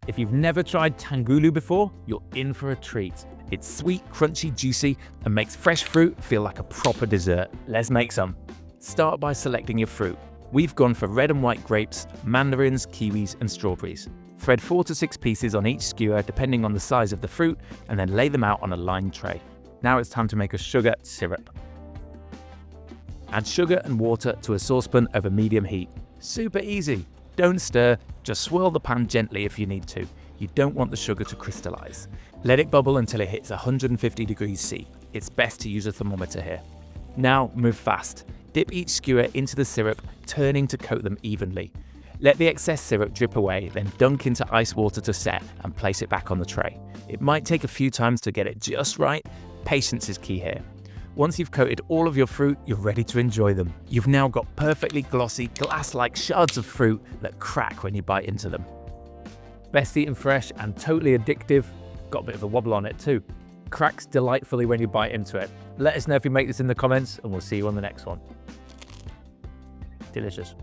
If you've never tried Tanghulu before, you're in for a treat. It's sweet, crunchy, juicy, and makes fresh fruit feel like a proper dessert. Let's make some. Start by selecting your fruit. We've gone for red and white grapes, mandarins, kiwis, and strawberries. Thread 4 to 6 pieces on each skewer depending on the size of the fruit, and then lay them out on a lined tray. Now it's time to make a sugar syrup. Add sugar and water to a saucepan over medium heat. Super easy. Don't stir, just swirl the pan gently if you need to. You don't want the sugar to crystallize. Let it bubble until it hits 150 degrees C. It's best to use a thermometer here. Now move fast. Dip each skewer into the syrup, turning to coat them evenly. Let the excess syrup drip away, then dunk into ice water to set and place it back on the tray. It might take a few times to get it just right. Patience is key here. Once you've coated all of your fruit, you're ready to enjoy them. You've now got perfectly glossy, glass-like shards of fruit that crack when you bite into them. Best eaten fresh and totally addictive. Got a bit of a wobble on it too. Cracks delightfully when you bite into it. Let us know if you make this in the comments, and we'll see you on the next one. Delicious.